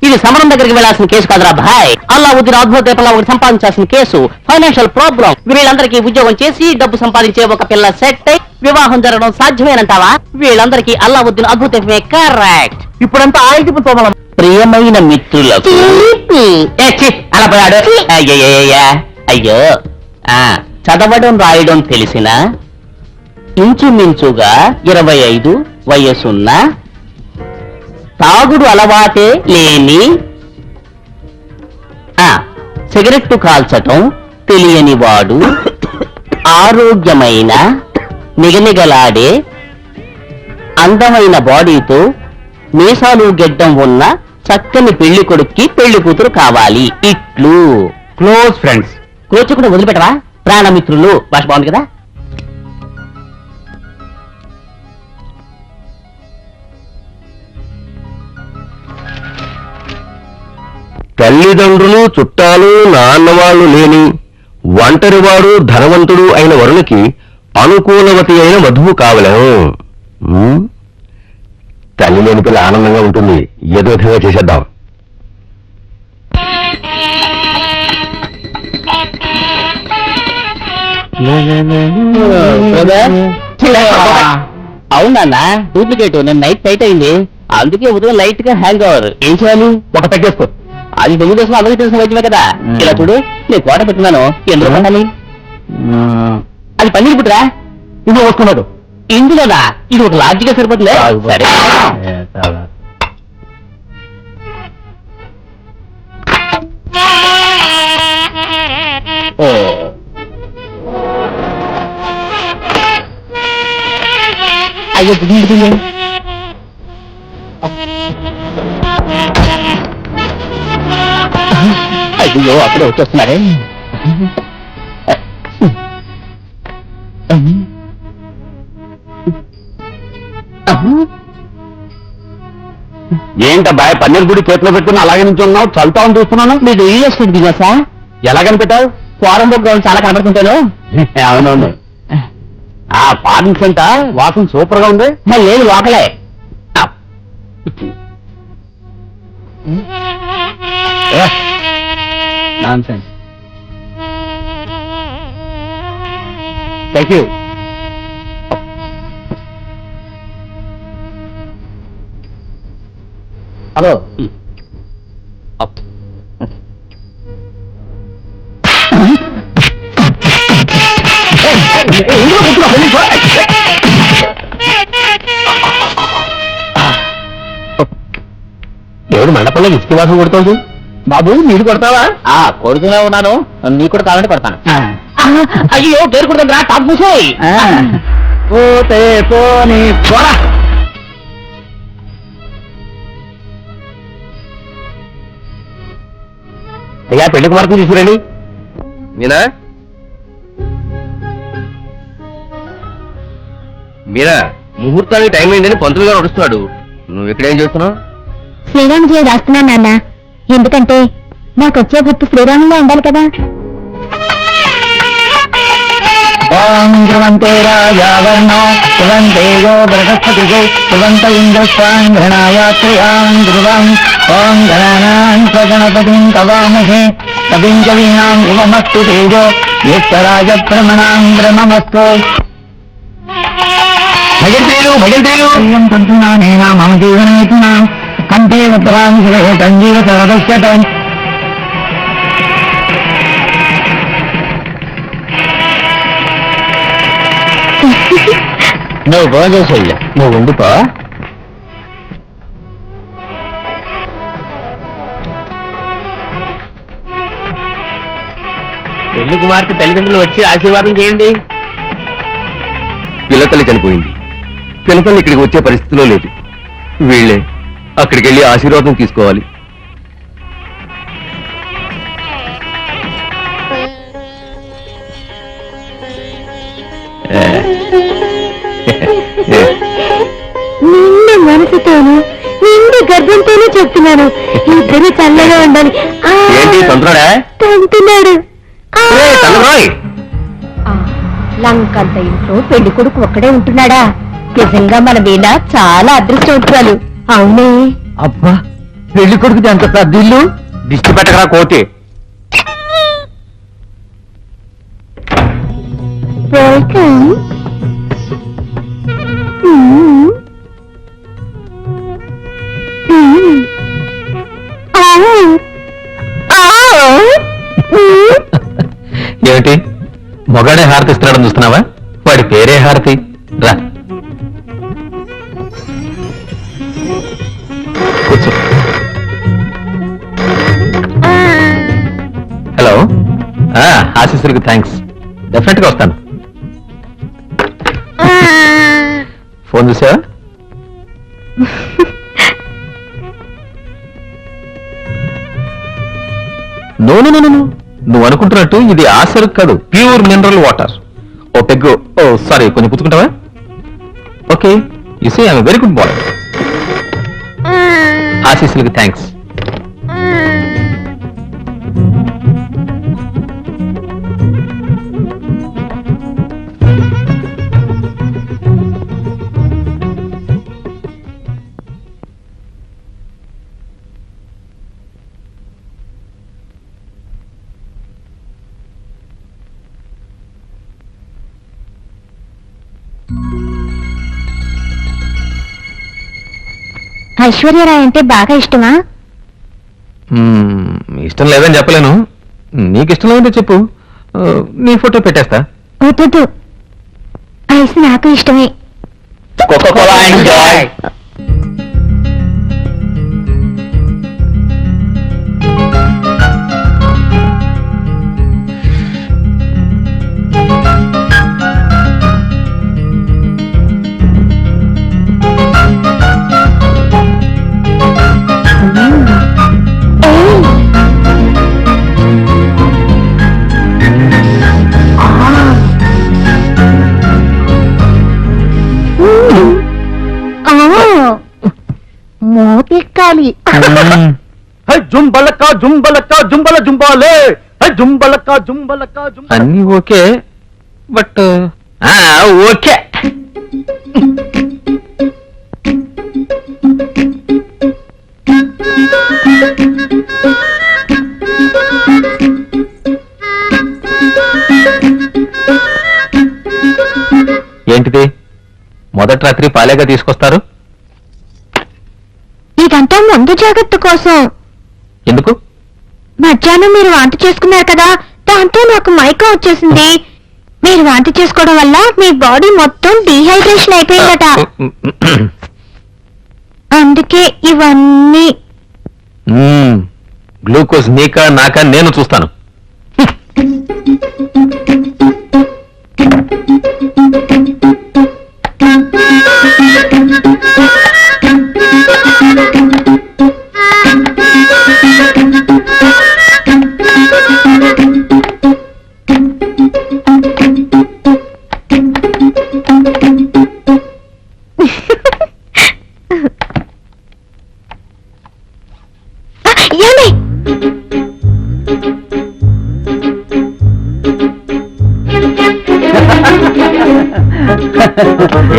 ఇది సమరం దగ్గరికి వెళ్లాల్సిన కేసు కాదురా భాయ్. అల్లావుద్దీన్ అద్భుత దీపంలో ఒకటి సంపాదించాల్సిన కేసు. Financial problem. వీళ్ళందరికీ ఉద్యోగం చేసి డబ్బు సంపాదించే ఒక పిల్ల సెట్ అయి వివాహం జరగడం సాధ్యమేనంటావా? వీళ్ళందరికీ అల్లావుద్దీన్ అద్భుత దీపమే కరెక్ట్. ఇప్పుడంతా ఆయుధపు తోమల. ప్రియమైన మిత్రులకు అలా పోయాడు. అయ్యో చదవడం రాయడం తెలిసిన ఇంచుమించుగా 25 వయసున్న తాగుడు అలవాటే లేని సిగరెట్టు కాల్చటం తెలియని వాడు ఆరోగ్యమైన నిగనిగలాడే అందమైన బాడీతో మీసాలు గెడ్డం ఉన్న చక్కని పెళ్లి కొడుక్కి పెళ్లి కూతురు కావాలి. ఇట్లు క్లోజ్ ఫ్రెండ్స్. కోచ్ కూడా వదిలిపెట్టవా? ప్రాణమిత్రులు భాష బాగుంది కదా. తల్లిదండ్రులు చుట్టాలు నాన్నవాళ్లు లేని ఒంటరివాడు ధనవంతుడు అయిన వరునికి అనుకూలవతి అయిన వధువు కావలేము. తల్లి లేని పిల్ల ఆనందంగా ఉంటుంది. ఏదో విధంగా చేసేద్దాం. అవునా? డూప్లికేట్ నేను నైట్ టైట్ అయింది, అందుకే ఉదయం లైట్ గా హ్యాంగ్ ఓవర్. ఏం చేయాలి? ఒక పెట్టేసుకో. అది తెలుగుదేశం అందరికీ తెలిసిన వైద్యమే కదా. ఇలా చూడు, నేను కోట పెట్టున్నాను. ఎందులో పండాలి? అది పన్నీర్ పుట్రా. ఇందులో వస్తున్నాడు. ఇందులోనా? ఇది ఒక లాడ్జిగా సరిపోతుందే. సరే అయ్యో దిగింది. అయ్యో అప్పుడే వచ్చేస్తున్నారే. ఏంటబ్బాయ్ పన్నీర్ గుడి చేతిలో పెట్టుకుని అలాగే నుంచి ఉన్నావు? చల్తామని చూస్తున్నాను. మీరు రియల్ ఎస్టేట్ బిజినెసా? ఎలా కనిపెట్టావు? ఫారం బుక్ చాలా కనబడుతుంటాను. అవునవును. ఆ ఫారెన్ సెంట వాసన సూపర్ గా ఉంది. లేదు లోకలే. నాన్సెన్స్. Thank you. హలో. ఎవడు మండపంలో ఇసుక వాసన కొడుతోంది? బాబు నీడు కొడతావా? కొడుతూనే ఉన్నాను. నీ కూడా కావాలంటే కొడతాను. అయ్యో పేరు కొడుతుందా? టాప్ మూసేయ్. పోతే పోనీ పోరా. అయ్యా పెళ్లి కుమార్తె తీసుకురండి. మీనా మీరా ముహూర్తానికి టైం అయిందని పంతులు గారు నడుస్తున్నాడు. నువ్వు ఇక్కడేం చేస్తున్నావు? శ్రీరామ జయ రాస్తున్నాను నాన్న. ఎందుకంటే నాకు వచ్చే గుర్తు శ్రీరాములో ఉండాలి కదా. ధ్రువంతే రాజావర్ణో ధ్రువంతే యో బృహస్పతిగో ధ్రువంత ఇంద్రస్వాంఘ్రణాయాత్రయాం ధ్రువం. ఓం గణానాం స్వగణపతిం తవామహే కవిం కవీనాం ఇవమస్తు తేజో జ్యేష్ఠరాజ బ్రహ్మణాం బ్రహ్మమస్తు. భజంత్రీలు తంతునానేనా మమ జీవనేతునా కంఠే ఉత్తరాం సంజీవ సరదశ్యతం. నువ్వు భోజేసయ్యా, నువ్వు ఉండిపో. పెళ్లి కుమార్తె తల్లిదండ్రులు వచ్చి ఆశీర్వాదం చేయండి. పిల్లతల్లి చనిపోయింది. పిల్లతల్లి ఇక్కడికి వచ్చే పరిస్థితిలో లేదు. వీళ్ళే అక్కడికి వెళ్ళి ఆశీర్వాదం తీసుకోవాలి. నిండు మనసుతోనూ నిండు గర్భంతోనూ చెప్తున్నాను, ఇద్దరు చల్లగా ఉండాలి. ఏంటి తంతున్నాడా? తంటున్నాడు. లంకంత ఇంట్లో పెళ్లి కొడుకు ఒక్కడే ఉంటున్నాడా? నిజంగా మన వీణ చాలా అదృష్టవంతురాలు. అవునే. అబ్బా పెళ్లి కొడుకుది ఎంత పెద్ద ఇల్లు. దిష్టి పెట్టకరా కోతి. వెల్కమ్. ఏమిటి మొగాడే హారతి ఇస్తున్నాడని చూస్తున్నావా? వాడి పేరే హారతి. రా కూర్చో. Hello, ఆశీస్సులకు thanks. డెఫినెట్ గా వస్తాను. ఫోన్ చూసావా? నో నో నో, నువ్వు అనుకుంటున్నట్టు ఇది ఆసరుకు కాదు, ప్యూర్ మినరల్ వాటర్. ఓ పెగ్గు. ఓ సారీ, కొంచెం పుచ్చుకుంటావా? Okay, you see I'm very good bye. ఆశీస్సులకు thanks. Aishwarya Rai అంటే బాగా ఇష్టమా? ఇష్టం లేదని చెప్పలేను. నీకు ఇష్టం లేదంటే చెప్పు, నీ ఫోటో పెట్టేస్తా. వద్దు, ఐస్ నాకు ఇష్టమే. Coca Cola enjoy. మోతిక్కాలి. జుంబలక్క జుంబలక్క జుంబల జుంబాలే, జుంబలక్క జుంబలక్క జుంబల. అన్నీ ఓకే, బట్ ఓకే. ఏంటిది? మొదటి రాత్రి పాలేగా తీసుకొస్తారు? ఇదంతా ముందు జాగ్రత్త కోసం. ఎందుకు? మధ్యాహ్నం మీరు వాంతి చేసుకున్నారు కదా, దాంతో నాకు మైకం వచ్చేసింది. మీరు వాంతి చేసుకోవడం వల్ల మీ బాడీ మొత్తం డీహైడ్రేషన్ అయిపోయిందట. అందుకే ఇవన్నీ. గ్లూకోజ్ నీకా నాకా నేను చూస్తాను.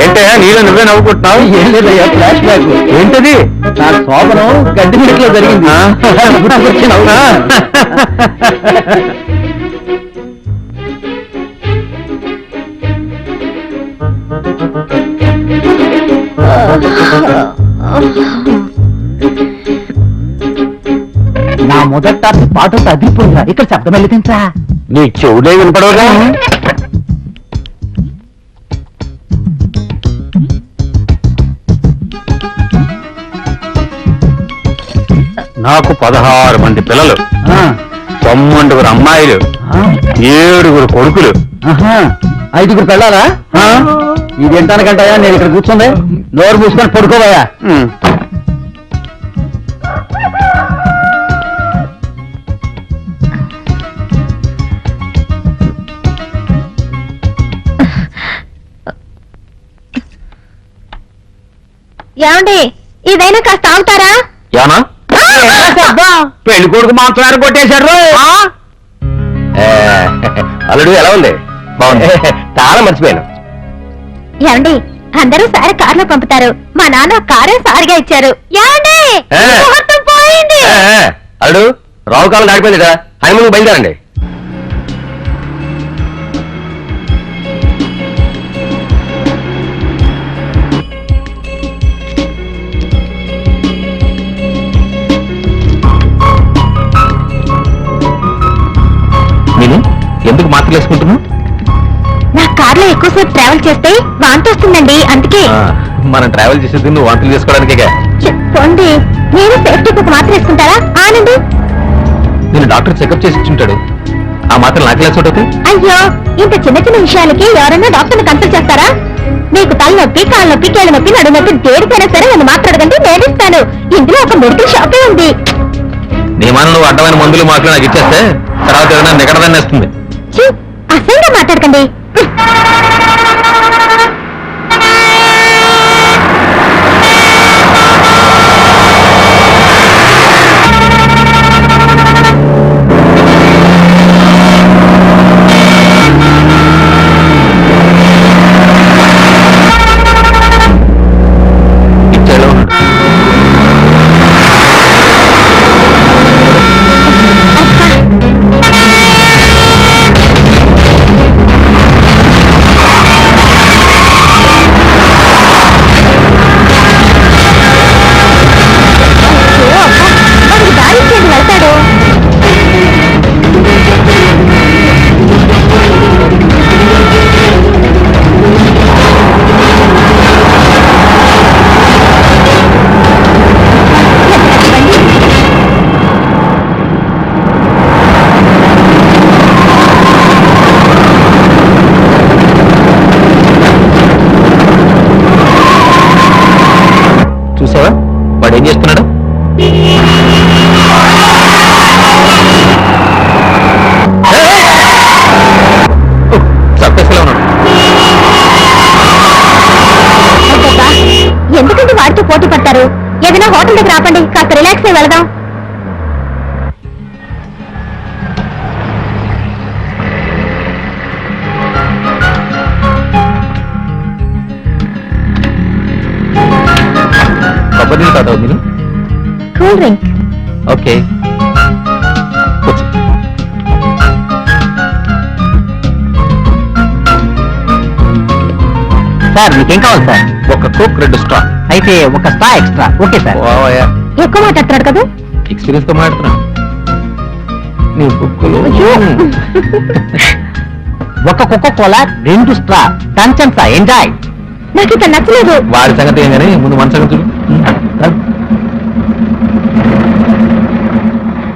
ఏంటయ్యా నీలో నువ్వే నవ్వుకుంటున్నావు? ఏం లేదయ్యా, ఫ్లాష్ బ్యాక్. ఏంటది? నా శోభనం గడ్డి మీట్లో జరిగింది. గుర్తుకొచ్చి నవ్వునా? నా మొదట పాట తగ్గిపోయిందా? ఇక్కడ శబ్దం వెళ్ళించా? నీ చెవులే వినపడవుగా? నాకు 16 మంది పిల్లలు, 9 అమ్మాయిలు, 7 కొడుకులు. 5 పెళ్ళాలా? ఇది ఎంటానికంటాయా? నేను ఇక్కడ కూర్చుంది, నోరు మూసుకొని పడుకోవయా. ఏమండి, ఇదైనా కాస్త ఆగుతారా? యానా పెళ్లి కొడుకు మాత్రం కొట్టేశాడు. అల్లుడు ఎలా ఉంది? బాగుంది. చాలా మర్చిపోయాను. ఏమండి, అందరూ సారి కార్లో పంపుతారు, మా నాన్న కారే సారిగా ఇచ్చారు. ఏమండి, ముహూర్తం పోయింది. అల్లుడు రావు కాలం దాటిపోయిందిట హైమూన్ బయలుదేరండి. నేను ఎందుకు మాత్రలు వేసుకుంటున్నావు? నా కార్లో ఎక్కువసేపు ట్రావెల్ చేస్తే వాంతి వస్తుందండి, అందుకే. మనం ట్రావెల్ చేసేది నువ్వు వాంతులు చేసుకోవడానికే. చెప్పండి, నేను సేఫ్టీకి ఒక మాత్ర వేసుకుంటారా? ఆనండి. నేను డాక్టర్ చెకప్ చేసి ఇచ్చుంటాడు. ఆ మాత్రం నాకు క్లాస్ అవుతాయి. అయ్యో, ఇంత చిన్న చిన్న విషయాలకి ఎవరన్నా డాక్టర్ని కన్సల్ట్ చేస్తారా? మీకు తలనొప్పి, కాళ్ళ నొప్పి, కీళ్ళ నొప్పి, నడునొప్పి దేనికైనా సరే నన్ను మాట్లాడకండి, నేను ఇస్తాను. ఇందులో ఒక మెడికల్ షాపే ఉంది. నీ మన నువ్వు అడ్డమైన మందులు మాటలు నాకు ఇచ్చేస్తే తర్వాత ఏదైనా నిగడదాన్ని వేస్తుంది. ఛీ, అసహ్యంగా మాట్లాడకండి. ఇచ్చాడు. అయ్యో, అబ్బా, వాడికి దారి ఇచ్చేది వెళ్తాడు. చూసావా వాడు ఏం చేస్తున్నాడు? సర్ప్రైజ్లో ఉన్నాడు. అబ్బబ్బా, ఎందుకంటే వాడితో పోటీ పడతారు? ఏదైనా హోటల్ దగ్గర ఆపండి, కాస్త రిలాక్స్ అయి వెళదాం. కొబ్బరి నీళ్ళు తాగుతావు మీరు? Cool drink. ఓకే కూర్చో. సార్ మీకేం కావాలి సార్? ఒక కోక్ 2 స్ట్రా. అయితే ఒక స్టా ఎక్స్ట్రా. Okay sir. ఎక్కువ మాట్లాడుతున్నాడు కదా. ఎక్స్పీరియన్స్ తో మాట్లాడుతున్నా. నీ బుక్కులు అయ్యో. ఒక కోకో కోలా 2 స్ట్రా. టంచన్ సార్, ఎంజాయ్. నాకు ఇక నచ్చలేదు. వాడి సంగతి ఏం కానీ ముందు మన సంగతి చూడు.